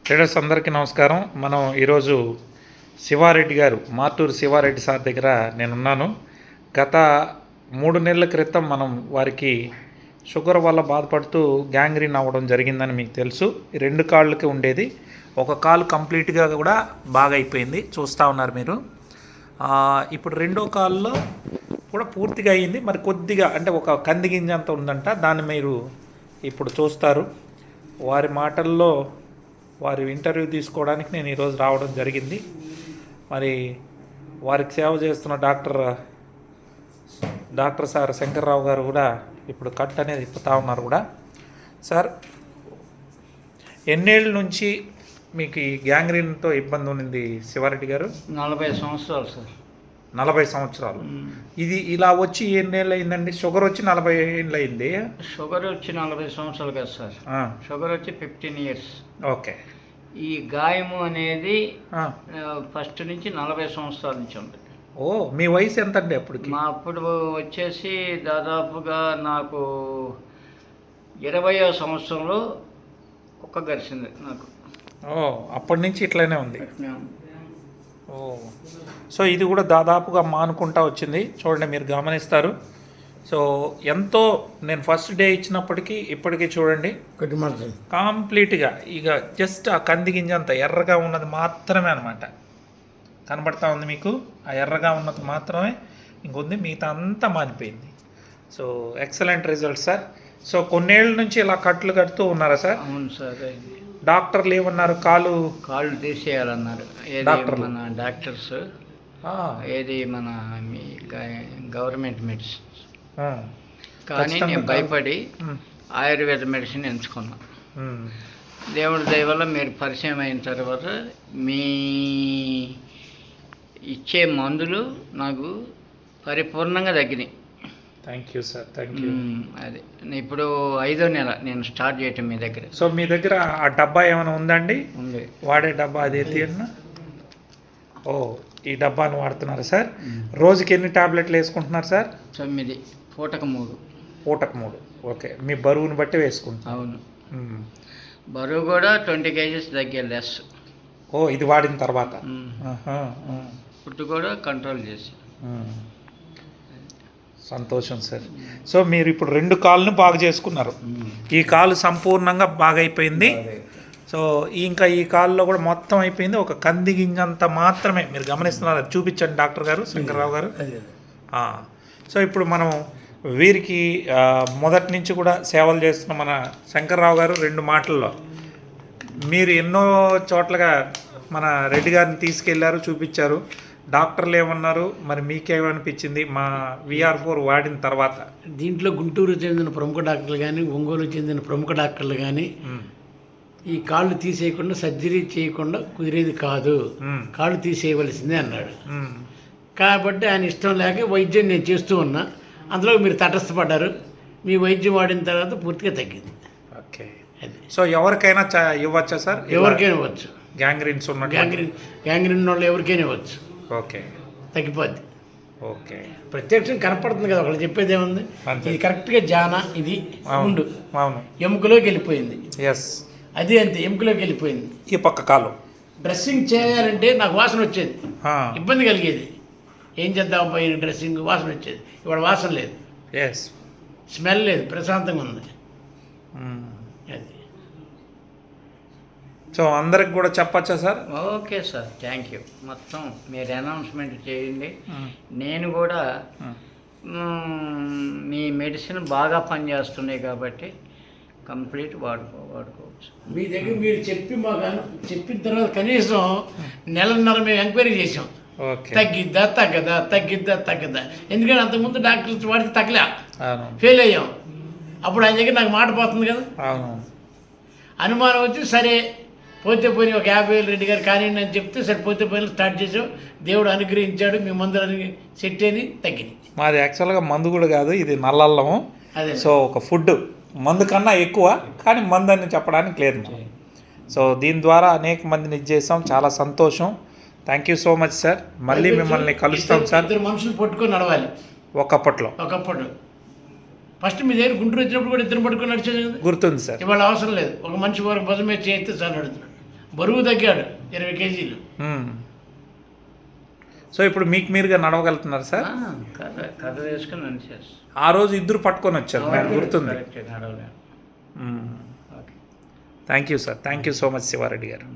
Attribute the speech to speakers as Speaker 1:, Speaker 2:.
Speaker 1: Traders అందరికీ నమస్కారం. మనం ఈరోజు శివారెడ్డి గారు, మార్టూరు శివారెడ్డి సార్ దగ్గర నేనున్నాను. గత 3 నెలల క్రితం మనం వారికి షుగర్ వల్ల బాధపడుతూ గ్యాంగ్రీన్ అవ్వడం జరిగిందని మీకు తెలుసు. 2 కాళ్ళకి ఉండేది, ఒక కాలు కంప్లీట్గా కూడా బాగా అయిపోయింది, చూస్తూ ఉన్నారు మీరు. ఇప్పుడు 2వ కాల్లో కూడా పూర్తిగా అయ్యింది. మరి కొద్దిగా అంటే ఒక కంది గింజ అంత ఉందంట, దాన్ని మీరు ఇప్పుడు చూస్తారు. వారి మాటల్లో వారి ఇంటర్వ్యూ తీసుకోవడానికి నేను ఈరోజు రావడం జరిగింది. మరి వారికి సేవ చేస్తున్న డాక్టర్ సార్ శంకర్రావు గారు కూడా ఇప్పుడు కట్ అనేది ఇప్పుతా ఉన్నారు కూడా. సార్, ఎన్నేళ్ళ నుంచి మీకు ఈ గ్యాంగ్రీన్తో ఇబ్బంది ఉన్నింది శివారెడ్డి గారు?
Speaker 2: 40 సంవత్సరాలు సార్.
Speaker 1: 40 సంవత్సరాలు. ఇది ఇలా వచ్చి ఎన్నేళ్ళు అయిందండి? షుగర్ వచ్చి 40 ఏళ్ళు అయింది.
Speaker 2: షుగర్ వచ్చి 40 సంవత్సరాలు కదా సార్. షుగర్ వచ్చి 15 ఇయర్స్.
Speaker 1: ఓకే.
Speaker 2: ఈ గాయము అనేది ఫస్ట్ నుంచి 40 సంవత్సరాల నుంచి ఉంది.
Speaker 1: ఓ, మీ వయసు ఎంత అండి అప్పటికి?
Speaker 2: మా అప్పుడు వచ్చేసి దాదాపుగా నాకు 20వ సంవత్సరంలో కుక్క గరిచింది నాకు.
Speaker 1: ఓ, అప్పటి నుంచి ఇట్లానే ఉంది. ఓ, సో ఇది కూడా దాదాపుగా మానుకుంటా వచ్చింది. చూడండి, మీరు గమనిస్తారు. సో ఎంతో నేను ఫస్ట్ డే ఇచ్చినప్పటికీ ఇప్పటికీ చూడండి కంప్లీట్గా ఇక జస్ట్ ఆ కంది గింజ అంత ఎర్రగా ఉన్నది మాత్రమే అనమాట కనబడతా ఉంది మీకు. ఆ ఎర్రగా ఉన్నది మాత్రమే ఇంకొంది, మిగతా అంతా మానిపోయింది. So excellent result sir. So కొన్నేళ్ళ నుంచి ఇలా కట్లు కడుతూ ఉన్నారా సార్?
Speaker 2: అవును సార్.
Speaker 1: డాక్టర్లు ఏమన్నారు? కాళ్ళు
Speaker 2: తీసేయాలన్నారు. మన డాక్టర్స్ ఏది మన మీ గవర్నమెంట్ మెడిసిన్. కానీ నేను భయపడి ఆయుర్వేద మెడిసిన్ ఎంచుకున్నా. దేవుడి దయ వల్ల మీరు పరిచయం అయిన తర్వాత మీ ఇచ్చే మందులు నాకు పరిపూర్ణంగా తగ్గినాయి.
Speaker 1: Thank you sir, thank you.
Speaker 2: అది ఇప్పుడు 5వ నెల నేను స్టార్ట్ చేయటం మీ దగ్గర.
Speaker 1: సో మీ దగ్గర ఆ డబ్బా ఏమైనా ఉందండి?
Speaker 2: ఉంది.
Speaker 1: వాడే డబ్బా అది తీయన్నా? ఓ, ఈ డబ్బాను వాడుతున్నారు సార్. రోజుకి ఎన్ని టాబ్లెట్లు వేసుకుంటున్నారు సార్?
Speaker 2: 9, పూటకు 3.
Speaker 1: పూటకు 3. ఓకే. మీ బరువుని బట్టి వేసుకుంటున్నారు?
Speaker 2: అవును. బరువు కూడా 20 kgs తగ్గే లెస్.
Speaker 1: ఓ, ఇది వాడిన తర్వాత
Speaker 2: ఫుడ్ కూడా కంట్రోల్ చేసి.
Speaker 1: సంతోషం సార్. సో మీరు ఇప్పుడు 2 కాళ్ళను బాగు చేసుకున్నారు. ఈ కాలు సంపూర్ణంగా బాగా అయిపోయింది. సో ఇంకా ఈ కాల్లో కూడా మొత్తం అయిపోయింది. ఒక కంది గింజంత మాత్రమే మీరు గమనిస్తున్నారు. చూపించండి డాక్టర్ గారు, శంకర్రావు గారు. సో ఇప్పుడు మనం వీరికి మొదటి నుంచి కూడా సేవలు చేస్తున్న మన శంకర్రావు గారు 2 మాటల్లో, మీరు ఎన్నో చోట్లగా మన రెడ్డి గారిని తీసుకెళ్లారు, చూపించారు. డాక్టర్లు ఏమన్నారు, మరి మీకేమనిపించింది మా VR4 వాడిన తర్వాత?
Speaker 3: దీంట్లో గుంటూరు చెందిన ప్రముఖ డాక్టర్లు కానీ, ఒంగోలు చెందిన ప్రముఖ డాక్టర్లు కానీ ఈ కాళ్ళు తీసేయకుండా సర్జరీ చేయకుండా కుదిరేది కాదు, కాళ్ళు తీసేయవలసిందే అన్నాడు. కాబట్టి ఆయన ఇష్టం లేక వైద్యం నేను చేస్తూ ఉన్నా. అందులో మీరు తటస్థపడ్డారు. మీ వైద్యం వాడిన తర్వాత పూర్తిగా తగ్గింది.
Speaker 1: ఓకే. సో ఎవరికైనా ఇవ్వచ్చా సార్?
Speaker 3: ఎవరికైనా ఇవ్వచ్చు.
Speaker 1: గ్యాంగ్రీన్స్ ఉన్న
Speaker 3: గ్యాంగ్రీన్ వాళ్ళు ఎవరికైనా ఇవ్వచ్చు.
Speaker 1: ఓకే.
Speaker 3: తగ్గిపోద్ది.
Speaker 1: ఓకే.
Speaker 3: ప్రత్యక్షం కనపడుతుంది కదా, ఒకళ్ళు చెప్పేది ఏముంది. ఇది కరెక్ట్గా జానా, ఇది ఉండు,
Speaker 1: అవును,
Speaker 3: ఎముకలోకి వెళ్ళిపోయింది.
Speaker 1: ఎస్,
Speaker 3: అది అంతే, ఎముకలోకి వెళ్ళిపోయింది.
Speaker 1: ఈ పక్క కాలు
Speaker 3: డ్రెస్సింగ్ చేయాలంటే నాకు వాసన వచ్చేది, ఇబ్బంది కలిగేది. ఏం చేద్దాం పోయిన డ్రెస్సింగ్ వాసన వచ్చేది. ఇవాళ వాసన లేదు,
Speaker 1: ఎస్,
Speaker 3: స్మెల్ లేదు, ప్రశాంతంగా ఉంది. అది.
Speaker 1: సో అందరికి కూడా చెప్పచ్చా sir?
Speaker 2: Okay sir, thank you. మొత్తం మీరు అనౌన్స్మెంట్ చేయండి. నేను కూడా మీ మెడిసిన్ బాగా పనిచేస్తున్నాయి కాబట్టి కంప్లీట్ వాడుకోవచ్చు.
Speaker 3: మీ దగ్గర మీరు చెప్పిన తర్వాత కనీసం నెలన్నర మేము ఎంక్వైరీ చేసాం. తగ్గిద్దా తగ్గదా. ఎందుకంటే అంతకుముందు డాక్టర్స్ వాడితే తగ్గలే, ఫెయిల్ అయ్యాం. అప్పుడు ఆయన దగ్గర నాకు మాట పోతుంది కదా, అనుమానం వచ్చి సరే పోతే పోయి ఒక 50,000 రెడ్డి గారు కానివ్వండి అని చెప్తే సరే పోతే పోయి స్టార్ట్ చేసాం. దేవుడు అనుగ్రహించాడు, మీ మందులని సెట్ అని తగ్గింది.
Speaker 1: మాది యాక్చువల్గా మందు కూడా కాదు, ఇది నల్లల్లము. అదే. సో ఒక ఫుడ్ మందు కన్నా ఎక్కువ, కానీ మందు అని చెప్పడానికి లేదు. సో దీని ద్వారా అనేక మందిని ఇచ్చేసాం. చాలా సంతోషం. Thank you so much sir. మళ్ళీ మిమ్మల్ని కలుస్తాం సార్.
Speaker 3: 2 మనుషులు పట్టుకొని నడవాలి
Speaker 1: ఒకప్పట్లో.
Speaker 3: ఫస్ట్ మీ దగ్గర గుంటూరు వచ్చినప్పుడు కూడా 2 పట్టుకొని నడిచేది కదా,
Speaker 1: గుర్తుంది సార్.
Speaker 3: ఇవాళ అవసరం లేదు, ఒక మనిషి వరకు భుజం మీద చేస్తే చాలు నడుతున్నాడు. బరువు తగ్గాడు 20 కేజీలు.
Speaker 1: సో ఇప్పుడు మీకు మీరుగా నడవగలుగుతున్నారు సార్?
Speaker 2: కథ వేసుకుని నడిచేస్తాను.
Speaker 1: ఆ రోజు ఇద్దరు పట్టుకొని వచ్చారు, నాకు గుర్తుంది.
Speaker 2: నడవలేను. Okay.
Speaker 1: Thank you sir, thank you so much Shivareddy గారు.